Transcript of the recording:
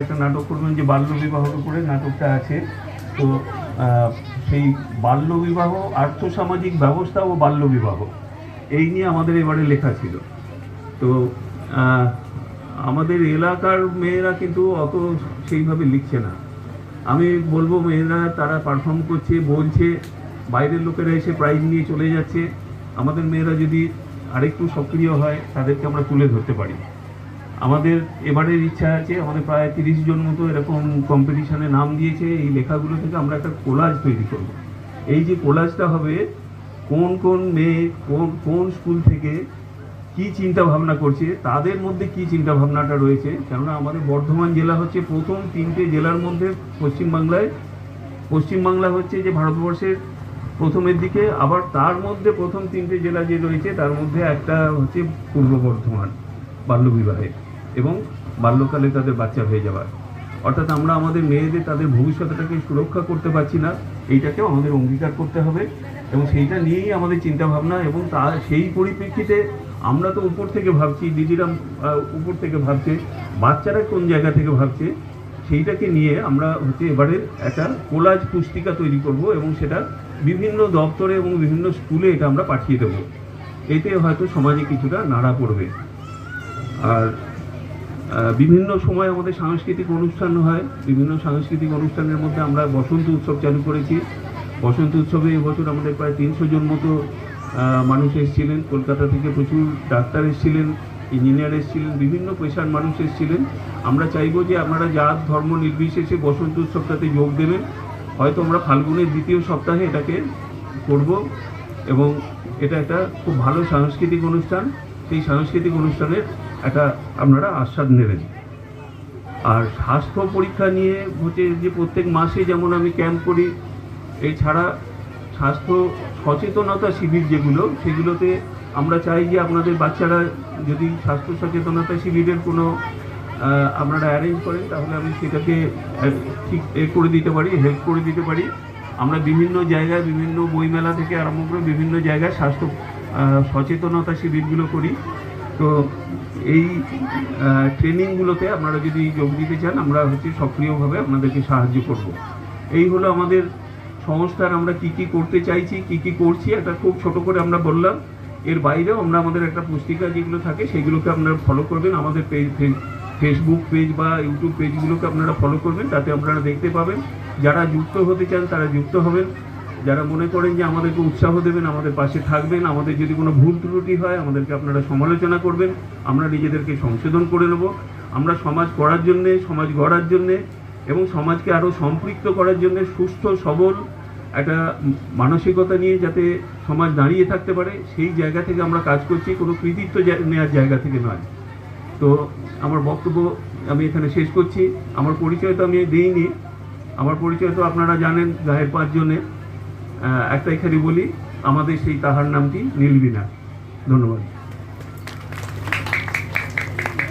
একটা নাটক করবেন যে বাল্যবিবাহের উপরে নাটকটা আছে। তো সেই বাল্যবিবাহ, আর্থসামাজিক ব্যবস্থা ও বাল্যবিবাহ এই নিয়ে আমাদের এবারে লেখা ছিল। তো আমাদের এলাকার মেয়েরা কিন্তু অত সেইভাবে লিখছে না। আমি বলবো মেয়েরা তারা পারফর্ম করছে, বলছে, বাইরের লোকেরা এসে প্রাইজ নিয়ে চলে যাচ্ছে। আমাদের মেয়েরা যদি আরেকটু সক্রিয় হয় তাদেরকে আমরা তুলে ধরতে পারি। আমাদের এবারের ইচ্ছা আছে, আমাদের প্রায় 30 জন মতো এরকম কম্পিটিশনে নাম দিয়েছে। এই লেখাগুলো থেকে আমরা একটা কোলাজ তৈরি করব। এই যে কোলাজটা হবে, কোন কোন মেয়ে কোন স্কুল থেকে কি চিন্তা ভাবনা করছে, তাদের মধ্যে কি চিন্তা ভাবনাটা রয়েছে। কেননা আমাদের বর্ধমান জেলা হচ্ছে প্রথম 3টে জেলার মধ্যে পশ্চিমবাংলা হচ্ছে যে ভারতবর্ষের প্রথমের দিকে, আবার তার মধ্যে প্রথম 3টে জেলা যে রয়েছে তার মধ্যে একটা হচ্ছে পূর্ব বর্ধমান বাল্যবিবাহে এবং বাল্যকালে তাদের বাচ্চা হয়ে যাওয়ার। অর্থাৎ আমরা আমাদের মেয়েদের তাদের ভবিষ্যৎটাকে সুরক্ষা করতে পারছি না, এইটাকেও আমাদের অঙ্গীকার করতে হবে এবং সেইটা নিয়েই আমাদের চিন্তাভাবনা। এবং সেই পরিপ্রেক্ষিতে আমরা তো উপর থেকে ভাবছি, দিদিরা উপর থেকে ভাবছে, বাচ্চারা কোন জায়গা থেকে ভাবছে, সেইটাকে নিয়ে আমরা হচ্ছে এবারের একটা কোলাজ পুস্তিকা তৈরি করব এবং সেটা বিভিন্ন দপ্তরে এবং বিভিন্ন স্কুলে এটা আমরা পাঠিয়ে দেবো। এতে হয়তো সমাজে কিছুটা নাড়া পড়বে। আর বিভিন্ন সময় আমাদের সাংস্কৃতিক অনুষ্ঠান হয়। বিভিন্ন সাংস্কৃতিক অনুষ্ঠানের মধ্যে আমরা বসন্ত উৎসব চালু করেছি। বসন্ত উৎসবে এবছর আমাদের প্রায় 300 জন মতো মানুষ এসেছিলেন। কলকাতা থেকে প্রচুর ডাক্তার এসেছিলেন, ইঞ্জিনিয়ার এসেছিলেন, বিভিন্ন পেশার মানুষ এসেছিলেন। আমরা চাইবো যে আপনারা জাত ধর্ম নির্বিশেষে বসন্ত উৎসবটাতে যোগ দেবেন। হয়তো আমরা ফাল্গুনের 2য় সপ্তাহে এটাকে করব এবং এটা একটা খুব ভালো সাংস্কৃতিক অনুষ্ঠান। সেই সাংস্কৃতিক অনুষ্ঠানের একটা আপনারা আস্বাদ নেবেন। আর স্বাস্থ্য পরীক্ষা নিয়ে হচ্ছে যে প্রত্যেক মাসে যেমন আমি ক্যাম্প করি, এছাড়া স্বাস্থ্য সচেতনতা শিবির যেগুলো, সেগুলোতে আমরা চাই যে আপনাদের বাচ্চারা যদি স্বাস্থ্য সচেতনতা শিবিরের কোনো আপনারা অ্যারেঞ্জ করেন তাহলে আমি সেটাকে ঠিক করে দিতে পারি, হেল্প করে দিতে পারি। আমরা বিভিন্ন জায়গায়, বিভিন্ন বইমেলা থেকে আরম্ভ করে বিভিন্ন জায়গায় স্বাস্থ্য সচেতনতা শিবিরগুলো করি। তো এই ট্রেনিংগুলোতে আপনারা যদি যোগ দিতে চান আমরা হচ্ছে সক্রিয়ভাবে আপনাদেরকে সাহায্য করব। এই হলো আমাদের সংস্থার আমরা কি কি করতে চাইছি, কি কি করছি, একটা খুব ছোট করে আমরা বললাম। এর বাইরেও আমরা আমাদের একটা পুস্তিকা যেগুলো থাকে সেগুলোকে আপনারা ফলো করবেন। আমাদের ফেসবুক পেজ বা ইউটিউব পেজগুলোকে আপনারা ফলো করবেন, তাতে আপনারা দেখতে পাবেন। যারা যুক্ত হতে চান তারা যুক্ত হবেন। যারা মনে করেন যে আমাদেরকে উৎসাহ দেবেন, আমাদের পাশে থাকবেন, আমাদের যদি কোনো ভুল ত্রুটি হয় আমাদেরকে আপনারা সমালোচনা করবেন, আমরা নিজেদেরকে সংশোধন করে নেব। আমরা সমাজ করার জন্যে, সমাজ গড়ার জন্যে এবং সমাজকে আরও সম্পৃক্ত করার জন্যে সুস্থ সবল একটা মানসিকতা নিয়ে যাতে সমাজ দাঁড়িয়ে থাকতে পারে সেই জায়গা থেকে আমরা কাজ করছি, কোনো কৃতিত্ব নেওয়ার জায়গা থেকে নয়। তো আমার বক্তব্য আমি এখানে শেষ করছি। আমার পরিচয় তো আমি দিইনি, আমার পরিচয় তো আপনারা জানেন গায়ের 5 জনে। একটা এখানে বলি, আমাদের সেই তাহার নামটি নীলবীণা। ধন্যবাদ।